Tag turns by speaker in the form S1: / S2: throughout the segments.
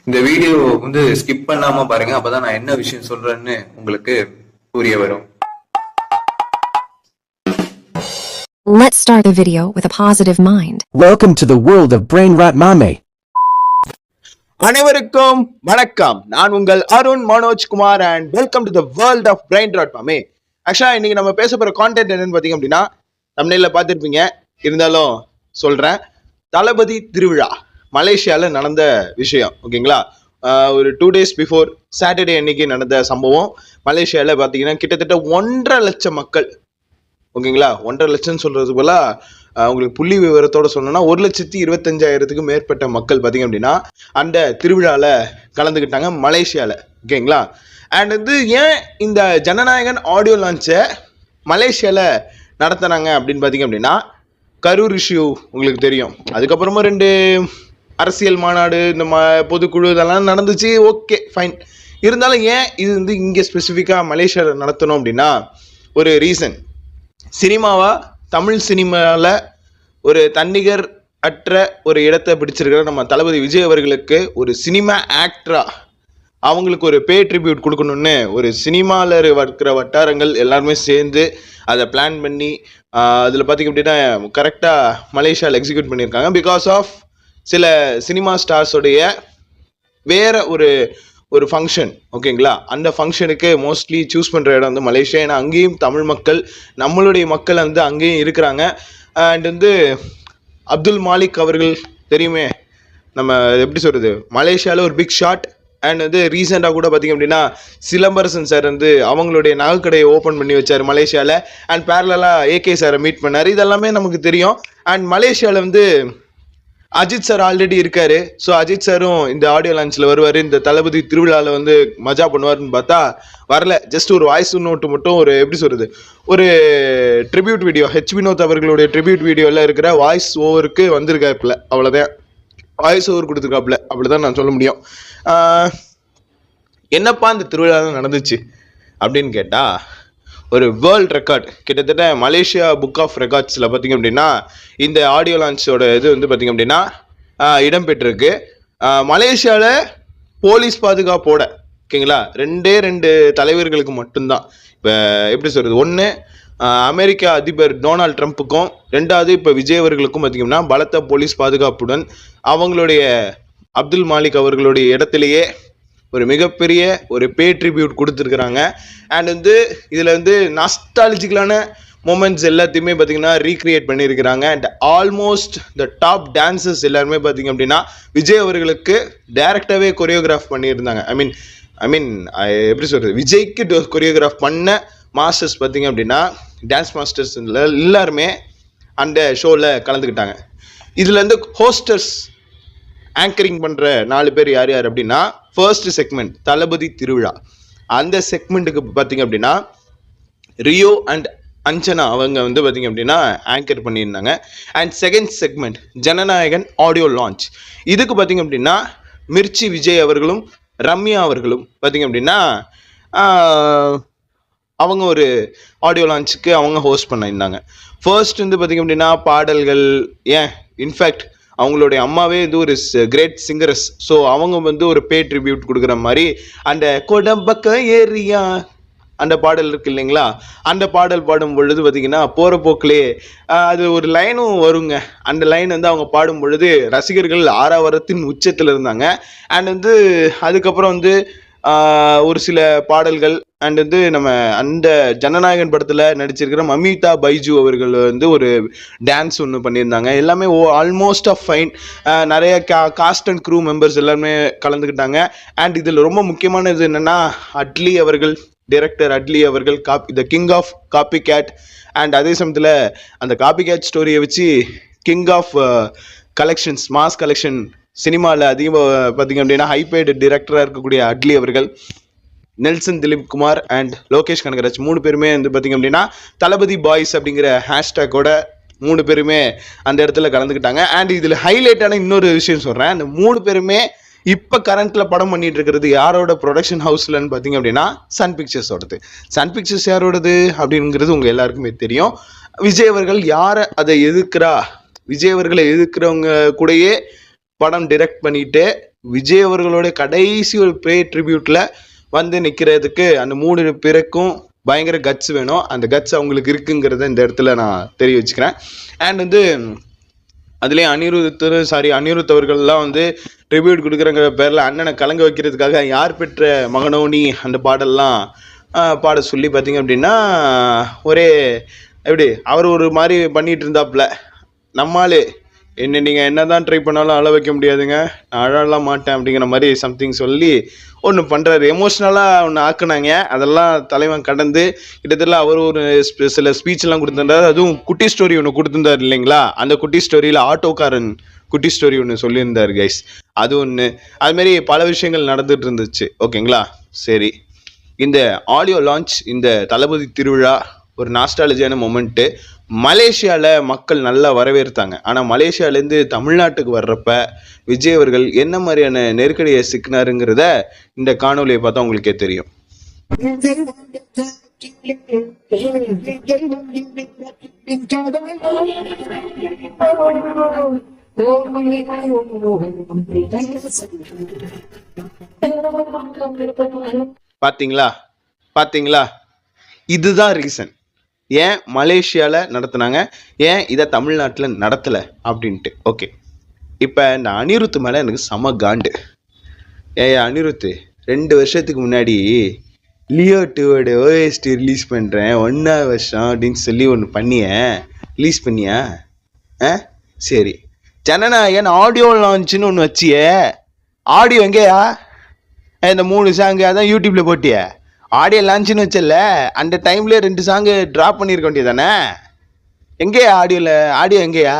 S1: இந்த வீடியோ வந்து ஸ்கிப் பண்ணாம பாருங்க, அப்பதான் நான் என்ன விஷயம் சொல்றேன்னு உங்களுக்கு புரிய வரும்.
S2: Let's start the video with a positive mind.
S3: Welcome to the world of Brain Rot Mame.
S4: அனைவருக்கும் வணக்கம். நான் உங்கள் Arun Manoj Kumar and welcome to the world of brain rot மாமே. ஆக்சுவலா இன்னைக்கு நம்ம பேச போற கான்டென்ட் என்னன்னு பாத்தீங்க அப்படின்னா, தமிழ்ல பார்த்துருப்பீங்க, இருந்தாலும் சொல்றேன். தளபதி திருவிழா மலேசியால நடந்த விஷயம், ஓகேங்களா? ஒரு 2 days பிஃபோர் சாட்டர்டே அன்னைக்கு நடந்த சம்பவம். மலேசியால பாத்தீங்கன்னா கிட்டத்தட்ட 1.5 லட்சம் மக்கள், ஓகேங்களா? 1.5 லட்சம் சொல்றது போல உங்களுக்கு புள்ளி விவரத்தோட சொன்னோம்னா 1,25,000 மேற்பட்ட மக்கள் பார்த்தீங்க அப்படின்னா அந்த திருவிழாவில் கலந்துக்கிட்டாங்க மலேசியாவில், ஓகேங்களா? அண்ட் வந்து ஏன் இந்த ஜனநாயகன் ஆடியோ லான்ச்சை மலேசியாவில் நடத்துனாங்க அப்படின்னு பார்த்தீங்க அப்படின்னா, கரூர் இஷ்யூ உங்களுக்கு தெரியும். அதுக்கப்புறமா 2 அரசியல் மாநாடு, இந்த பொதுக்குழு இதெல்லாம் நடந்துச்சு, ஓகே ஃபைன். இருந்தாலும் ஏன் இது வந்து இங்கே ஸ்பெசிஃபிக்காக மலேசியாவில் நடத்தணும் அப்படின்னா ஒரு ரீசன். சினிமாவா, தமிழ் சினிமாவில் ஒரு தன்னிகர் அற்ற ஒரு இடத்தை பிடிச்சிருக்கிற நம்ம தளபதி விஜய் அவர்களுக்கு ஒரு சினிமா ஆக்டரா அவங்களுக்கு ஒரு பே ட்ரிபியூட் கொடுக்கணும்னு ஒரு சினிமாவில் இருக்கிற வட்டாரங்கள் எல்லாருமே சேர்ந்து அதை பிளான் பண்ணி அதில் பார்த்திங்க அப்படின்னா கரெக்டாக மலேசியாவில் எக்ஸிக்யூட் பண்ணியிருக்காங்க. பிகாஸ் ஆஃப் சில சினிமா ஸ்டார்ஸோடைய வேற ஒரு ஃபங்க்ஷன், ஓகேங்களா? அந்த ஃபங்க்ஷனுக்கு மோஸ்ட்லி சூஸ் பண்ணுற இடம் வந்து மலேசியா. ஏன்னா அங்கேயும் தமிழ் மக்கள், நம்மளுடைய மக்கள் வந்து அங்கேயும் இருக்கிறாங்க. அண்ட் வந்து அப்துல் மாலிக் அவர்கள் தெரியுமே, நம்ம எப்படி சொல்கிறது, மலேசியாவில் ஒரு பிக் ஷாட். அண்ட் வந்து ரீசெண்டாக கூட பார்த்திங்க அப்படின்னா சிலம்பரசன் சார் வந்து அவங்களுடைய நகைக்கடையை ஓப்பன் பண்ணி வச்சார் மலேசியாவில். அண்ட் பேரலாக ஏகே சாரை மீட் பண்ணார். இதெல்லாமே நமக்கு தெரியும். அண்ட் மலேசியாவில் வந்து அஜித் சார் ஆல்ரெடி இருக்காரு. ஸோ அஜித் சாரும் இந்த ஆடியோ லான்ச்சில் வருவார், இந்த தளபதி திருவிழாவில் வந்து மஜா பண்ணுவார்னு பார்த்தா வரல. ஜஸ்ட் ஒரு வாய்ஸ் நோட்டு மட்டும், ஒரு எப்படி சொல்கிறது, ஒரு ட்ரிபியூட் வீடியோ, ஹெச் வினோத் அவர்களுடைய ட்ரிபியூட் வீடியோவில் இருக்கிற வாய்ஸ் ஓவருக்கு வந்திருக்காப்புல, அவ்வளோதான். வாய்ஸ் ஓவர் கொடுத்துருக்காப்புல, அப்படிதான் நான் சொல்ல முடியும். என்னப்பா இந்த திருவிழா நடந்துச்சு அப்படின்னு கேட்டால், ஒரு வேர்ல்ட் ரெக்கார்ட், கிட்டத்தட்ட மலேசியா புக் ஆஃப் ரெக்கார்ட்ஸில் பார்த்திங்க அப்படின்னா இந்த ஆடியோ லான்ச்சோட இது வந்து பார்த்திங்க அப்படின்னா இடம்பெற்றிருக்கு. மலேசியாவில் போலீஸ் பாதுகாப்போட, ஓகேங்களா, 2 தலைவர்களுக்கு மட்டும்தான். இப்போ எப்படி சொல்கிறது, ஒன்று அமெரிக்கா அதிபர் டொனால்ட் ட்ரம்ப்புக்கும், 2வது இப்போ விஜய் அவர்களுக்கும் பார்த்திங்கன்னா பலத்த போலீஸ் பாதுகாப்புடன் அவங்களுடைய அப்துல் மாலிக் அவர்களுடைய இடத்துலையே ஒரு மிகப்பெரிய ஒரு பே ட்ரிபியூட் கொடுத்துருக்குறாங்க. அண்ட் வந்து இதில் வந்து நாஸ்டாலஜிக்கலான மூமெண்ட்ஸ் எல்லாத்தையுமே பார்த்திங்கன்னா ரீக்ரியேட் பண்ணியிருக்கிறாங்க. And almost the top dancers எல்லாருமே பார்த்திங்க அப்படின்னா விஜய் அவர்களுக்கு டைரக்டாகவே கொரியோகிராஃப் பண்ணியிருந்தாங்க. ஐ மீன் எப்படி சொல்கிறது, விஜய்க்கு கொரியோகிராஃப் பண்ண மாஸ்டர்ஸ் பார்த்திங்க அப்படின்னா டான்ஸ் மாஸ்டர்ஸ் எல்லாருமே அந்த ஷோவில் கலந்துக்கிட்டாங்க. இதில் வந்து ஹோஸ்டர்ஸ் ஆங்கரிங் பண்ணுற 4 பேர் யார் யார் அப்படின்னா, ஃபர்ஸ்ட் செக்மெண்ட் தளபதி திருவிழா, அந்த செக்மெண்ட்டுக்கு பார்த்திங்க அப்படின்னா ரியோ அண்ட் அஞ்சனா அவங்க வந்து பார்த்திங்க அப்படின்னா ஆங்கர் பண்ணியிருந்தாங்க. And second segment Jana Nayagan audio launch, இதுக்கு பார்த்திங்க அப்படின்னா மிர்ச்சி விஜய் அவர்களும் ரம்யா அவர்களும் பார்த்திங்க அப்படின்னா அவங்க ஒரு ஆடியோ லான்ச்சுக்கு அவங்க ஹோஸ்ட் பண்ணியிருந்தாங்க. ஃபர்ஸ்ட் வந்து பார்த்திங்க அப்படின்னா பாடல்கள், இன்ஃபேக்ட் அவங்களுடைய அம்மாவே இது ஒரு கிரேட் சிங்கர்ஸ். ஸோ அவங்க வந்து ஒரு பே ட்ரிபியூட் கொடுக்குற மாதிரி அந்த கொடம்பக்க ஏரியா அந்த பாடல் இருக்கு இல்லைங்களா, அந்த பாடல் பாடும் பொழுது பார்த்திங்கன்னா போகிற போக்கிலே அது ஒரு லைனும் வருங்க. அந்த லைன் வந்து அவங்க பாடும் பொழுது ரசிகர்கள் ஆரவாரத்தின் உச்சத்தில் இருந்தாங்க. அண்ட் வந்து அதுக்கப்புறம் வந்து ஒரு சில பாடல்கள் அண்ட் வந்து நம்ம அந்த ஜனநாயகன் படத்தில் நடிச்சிருக்கிற மமிதா பைஜு அவர்கள் வந்து ஒரு டான்ஸ் ஒன்று பண்ணியிருந்தாங்க. எல்லாமே ஆல்மோஸ்ட் ஆஃப் ஃபைன். நிறைய காஸ்ட் அண்ட் க்ரூ மெம்பர்ஸ் எல்லாருமே கலந்துக்கிட்டாங்க. அண்ட் இதில் ரொம்ப முக்கியமானது என்னென்னா, அட்லி அவர்கள், டைரக்டர் அட்லி அவர்கள் the king of copy cat. And அதே சமயத்தில் அந்த காப்பி கேட் ஸ்டோரியை வச்சு king of collections, mass collection சினிமாவில் அதிகமாக பார்த்திங்க அப்படின்னா ஹைபேட் டைரக்டராக இருக்கக்கூடிய அட்லி அவர்கள், நெல்சன் திலீப் குமார் அண்ட் லோகேஷ் கனகராஜ் 3 பேருமே வந்து பார்த்திங்க அப்படின்னா தளபதி பாய்ஸ் அப்படிங்கிற ஹேஷ்டேக்கோட 3 பேருமே அந்த இடத்துல கலந்துக்கிட்டாங்க. அண்ட் இதில் ஹைலைட்டான இன்னொரு விஷயம் சொல்கிறேன், அந்த 3 பேருமே இப்போ கரண்ட்டில் படம் பண்ணிட்டு இருக்கிறது யாரோட ப்ரொடக்ஷன் ஹவுஸ்லன்னு பார்த்தீங்க அப்படின்னா சன் பிக்சர்ஸோடது. சன் பிக்சர்ஸ் யாரோடது அப்படிங்கிறது உங்கள் எல்லாருக்குமே தெரியும். விஜய் அவர்கள் யாரை அதை எதிர்க்கிறா, விஜய் அவர்களை எதிர்க்கிறவங்க கூடயே படம் டைரக்ட் பண்ணிட்டு விஜய் அவர்களோட கடைசி ஒரு ப்ரே ட்ரிபியூட்ல வந்து நிக்கிறதுக்கு அந்த 3 பேருக்கும் பயங்கர கட்ஸ் வேணும். அந்த கட்ஸ் அவங்களுக்கு இருக்குங்கிறத இந்த இடத்துல நான் தெரிய வச்சுக்கிறேன். அண்ட் வந்து அதுலேயும் அனிருத் அவர்கள்லாம் வந்து ட்ரிபியூட் கொடுக்குறங்கிற பேரில் அண்ணனை கலங்க வைக்கிறதுக்காக யார் பெற்ற மகனோனி அந்த பாடல்லாம் பாட சொல்லி பார்த்தீங்க அப்படின்னா ஒரே எப்படி அவர் ஒரு மாதிரி பண்ணிட்டு இருந்தாப்புல. நம்மளே நீங்கள் என்ன தான் ட்ரை பண்ணாலும் அழ வைக்க முடியாதுங்க, நான் அழலாம் மாட்டேன் அப்படிங்கிற மாதிரி சம்திங் சொல்லி ஒன்று பண்ணுறாரு. எமோஷ்னலாக ஒன்று ஆக்குனாங்க. அதெல்லாம் தலைவன் கடந்து கிட்டத்தட்ட அவர் ஒரு சில ஸ்பீச்லாம் கொடுத்துருந்தாரு. அதுவும் குட்டி ஸ்டோரி ஒன்று கொடுத்துருந்தார் இல்லைங்களா? அந்த குட்டி ஸ்டோரியில் ஆட்டோக்காரன் குட்டி ஸ்டோரி ஒன்று சொல்லியிருந்தார் கைஸ். அது ஒன்று. அதுமாரி பல விஷயங்கள் நடந்துட்டு இருந்துச்சு. ஓகேங்களா? சரி, இந்த ஆடியோ லான்ச், இந்த தளபதி திருவிழா ஒரு நாஸ்டாலஜியான மொமெண்ட்டு. மலேசியாவில் மக்கள் நல்லா வரவேற்றாங்க. ஆனால் மலேசியாவிலேருந்து தமிழ்நாட்டுக்கு வர்றப்ப விஜய் அவர்கள் என்ன மாதிரியான நெருக்கடியை சிக்கினாருங்கிறத இந்த காணொலியை பார்த்தா உங்களுக்கே தெரியும். பாத்தீங்களா? இதுதான் ரீசன் ஏன் மலேசியாவில் நடத்துனாங்க, ஏன் இதை தமிழ்நாட்டில் நடத்தலை அப்படின்ட்டு. ஓகே, இப்போ இந்த அனிருத் மேலே எனக்கு செம காண்டு. அனிருத் 2 வருஷத்துக்கு முன்னாடி லியோ 2 ஓஎஸ்டி ரிலீஸ் பண்ணுறேன் 1 வருஷம் அப்படின்னு சொல்லி ஒன்று ரிலீஸ் பண்ணியா? சரி, ஜனநாயகன் ஆடியோ லான்ச்சுன்னு ஒன்று வச்சியே, ஆடியோ எங்கேயா? இந்த 3 சாங்கு அதான் யூடியூப்ல போட்டிய. ஆடியோ லான்ச்சுன்னு வச்சல, அந்த டைம்ல 2 சாங்கு ட்ராப் பண்ணியிருக்க வேண்டியதானே? எங்கேயா ஆடியோ எங்கேயா?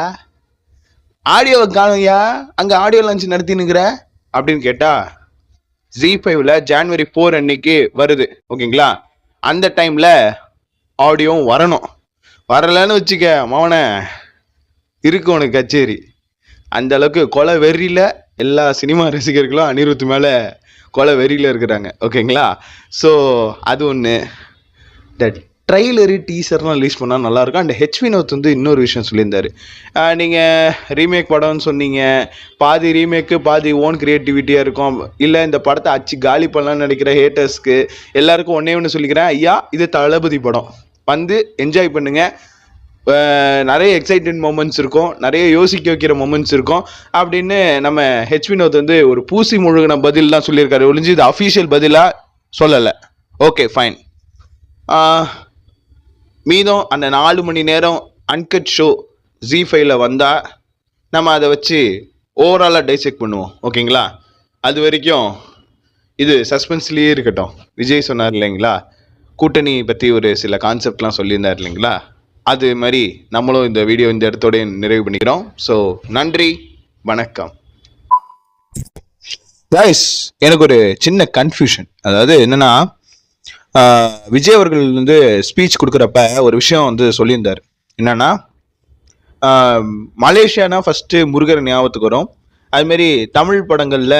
S4: ஆடியோவை காணுங்கயா, அங்கே ஆடியோ லான்ச் நடத்தினுங்கிற அப்படின்னு கேட்டா Z5ல January 4 அன்னைக்கு வருது. ஓகேங்களா? அந்த டைம்ல ஆடியோவும் வரணும். வரலன்னு வச்சுக்க மவனை இருக்கு உனக்கு கச்சேரி. அந்த அளவுக்கு கொலை வெறியில எல்லா சினிமா ரசிகர்களும் அனிருத் மேலே கொலை வெறியில் இருக்கிறாங்க. ஓகேங்களா? ஸோ அது ஒன்று. இந்த ட்ரைலரு டீசர்லாம் ரிலீஸ் பண்ணால் நல்லாயிருக்கும். அண்ட் ஹெச் வினோத் வந்து இன்னொரு விஷயம் சொல்லியிருந்தார். நீங்கள் ரீமேக் படம்னு சொன்னீங்க, பாதி ரீமேக்கு பாதி ஓன் க்ரியேட்டிவிட்டியாக இருக்கும், இல்லை இந்த படத்தை அச்சு காலி பண்ணலான்னு நினைக்கிற ஹேட்டர்ஸ்க்கு எல்லாருக்கும் ஒன்று சொல்லிக்கிறேன், ஐயா இது தளபதி படம், வந்து என்ஜாய் பண்ணுங்கள். நிறைய எக்ஸைட்டட் மொமெண்ட்ஸ் இருக்கும், நிறைய யோசிக்க வைக்கிற மொமெண்ட்ஸ் இருக்கும் அப்படின்னு நம்ம ஹெச் வினோத் வந்து ஒரு பூசி முழுகின பதில் தான் சொல்லியிருக்காரு. ஒழிஞ்சு இது அஃபீஷியல் பதிலாக சொல்லலை. Okay fine. மீதம் அந்த 4 மணி நேரம் அன்கட் ஷோ Z5ல வந்தால் நம்ம அதை வச்சு ஓவராலாக டைசெக்ட் பண்ணுவோம். ஓகேங்களா? அது வரைக்கும் இது சஸ்பென்ஸ்லேயே இருக்கட்டும். விஜய் சொன்னார் இல்லைங்களா, கூட்டணி பற்றி ஒரு சில கான்செப்ட்லாம் சொல்லியிருந்தார் இல்லைங்களா, அது மாதிரி நம்மளும் இந்த வீடியோ இந்த இடத்தோட நிறைவு பண்ணிக்கிறோம். ஸோ நன்றி, வணக்கம். கைஸ், எனக்கு ஒரு சின்ன கன்ஃபியூஷன். அதாவது என்னன்னா, விஜய் அவர்கள் வந்து ஸ்பீச் கொடுக்குறப்ப ஒரு விஷயம் வந்து சொல்லியிருந்தார். என்னன்னா, மலேசியானா ஃபர்ஸ்ட் முருகர் ஞாபகத்துக்கு வரும். அதுமாரி தமிழ் படங்கள்ல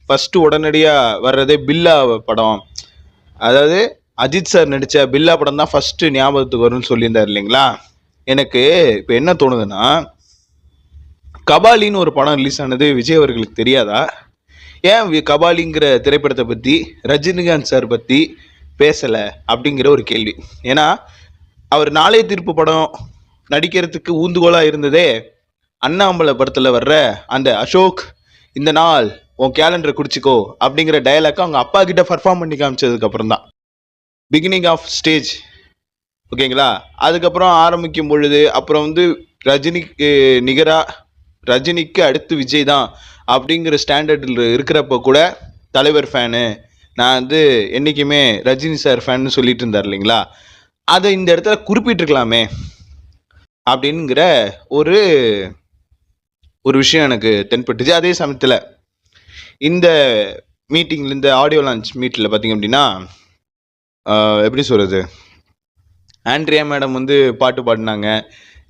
S4: ஃபர்ஸ்ட் உடனடியாக வர்றதே பில்லா படம், அதாவது அஜித் சார் நடித்த பில்லா படம் தான் ஃபர்ஸ்ட் ஞாபகத்துக்கு வரும்னு சொல்லியிருந்தார் இல்லைங்களா. எனக்கு இப்போ என்ன தோணுதுன்னா, கபாலின்னு ஒரு படம் ரிலீஸ் ஆனது விஜய் அவர்களுக்கு தெரியாதா? ஏன் கபாலிங்கிற திரைப்படத்தை பற்றி, ரஜினிகாந்த் சார் பற்றி பேசலை அப்படிங்கிற ஒரு கேள்வி. ஏன்னா அவர் நாளைய தீர்ப்பு படம் நடிக்கிறதுக்கு ஊந்துகோலாக இருந்ததே அண்ணாமலை படத்தில் வர்ற அந்த அசோக் இந்த நாள் உன் கேலண்டரை குடிச்சிக்கோ அப்படிங்கிற டயலாக் அவங்க அப்பா கிட்ட பர்ஃபார்ம் பண்ணி காமிச்சதுக்கு அப்புறம் தான், பிகினிங் ஆஃப் ஸ்டேஜ். ஓகேங்களா? அதுக்கப்புறம் ஆரம்பிக்கும் பொழுது அப்புறம் வந்து ரஜினிக்கு நிகராக, ரஜினிக்கு அடுத்து விஜய் தான் அப்படிங்கிற ஸ்டாண்டர்டில் இருக்கிறப்ப கூட தலைவர் ஃபேனு, நான் வந்து என்றைக்குமே ரஜினி சார் ஃபேன்னு சொல்லிட்டு இருந்தார் இல்லைங்களா, அதை இந்த இடத்துல குறிப்பிட்டிருக்கலாமே அப்படிங்கிற ஒரு விஷயம் எனக்கு தென்பட்டுச்சு. அதே சமயத்தில் இந்த மீட்டிங்கில், இந்த ஆடியோ லான்ச் மீட்டில் பார்த்தீங்க அப்படின்னா, எப்படி சொல்கிறது, ஆண்ட்ரியா மேடம் வந்து பாட்டு பாடினாங்க.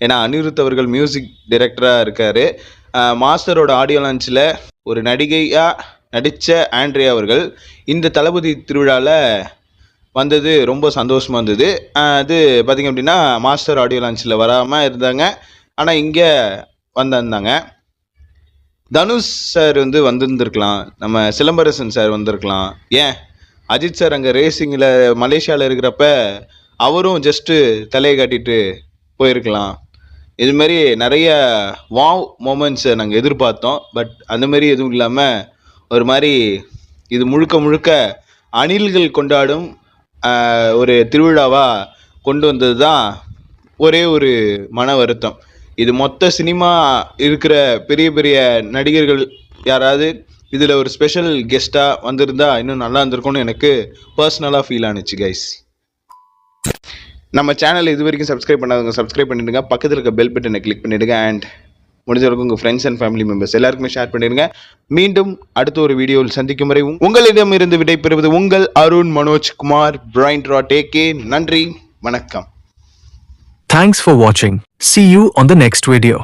S4: ஏன்னா அனிருத் அவர்கள் மியூசிக் டைரக்டராக இருக்கார். மாஸ்டரோட ஆடியோ லான்ச்சில் ஒரு நடிகையாக நடித்த ஆண்ட்ரியா அவர்கள் இந்த தளபதி திருவிழாவில் வந்தது ரொம்ப சந்தோஷமாக இருந்தது. அது பார்த்திங்க அப்படின்னா மாஸ்டர் ஆடியோ லான்ச்சில் வராமல் இருந்தாங்க, ஆனால் இங்கே வந்திருந்தாங்க. தனுஷ் சார் வந்து வந்திருந்திருக்கலாம், நம்ம சிலம்பரசன் சார் வந்திருக்கலாம், ஏன் அஜித் சார் அங்கே ரேசிங்கில் மலேசியாவில் இருக்கிறப்ப அவரும் ஜஸ்ட்டு தலையை காட்டிட்டு போயிருக்கலாம். இதுமாரி நிறைய வாவ் மூமெண்ட்ஸை நாங்கள் எதிர்பார்த்தோம். பட் அந்த மாதிரி எதுவும் இல்லாமல் ஒரு மாதிரி இது முழுக்க முழுக்க அணில்கள் கொண்டாடும் ஒரு திருவிழாவாக கொண்டு வந்தது தான் ஒரே ஒரு மன வருத்தம். இது மொத்த சினிமா இருக்கிற பெரிய பெரிய நடிகர்கள் யாராவது இதில் ஒரு ஸ்பெஷல் கெஸ்ட்டாக வந்திருந்தா இன்னும் நல்லா இருந்திருக்கும்னு எனக்கு பர்சனலாக ஃபீல் ஆனிச்சு கைஸ். நம்ம சேனல் இது வரைக்கும் சப்ஸ்கிரைப் பண்ணாதவங்க சப்ஸ்கிரைப் பண்ணிடுங்க, பக்கத்தில் இருக்க பெல் பட்டனை கிளிக் பண்ணிடுங்க, அண்ட் முடிஞ்ச வரைக்கும் உங்கள் ஃப்ரெண்ட்ஸ் அண்ட் ஃபேமிலி மெம்பர்ஸ் எல்லாருக்குமே ஷேர் பண்ணிடுங்க. மீண்டும் அடுத்த ஒரு வீடியோவில் சந்திக்கும் வரை உங்களிடம் இருந்து விடைபெறுவது உங்கள் Arun Manoj Kumar brain rot AK. நன்றி, வணக்கம்.
S5: Thanks for watching. See you on the next video.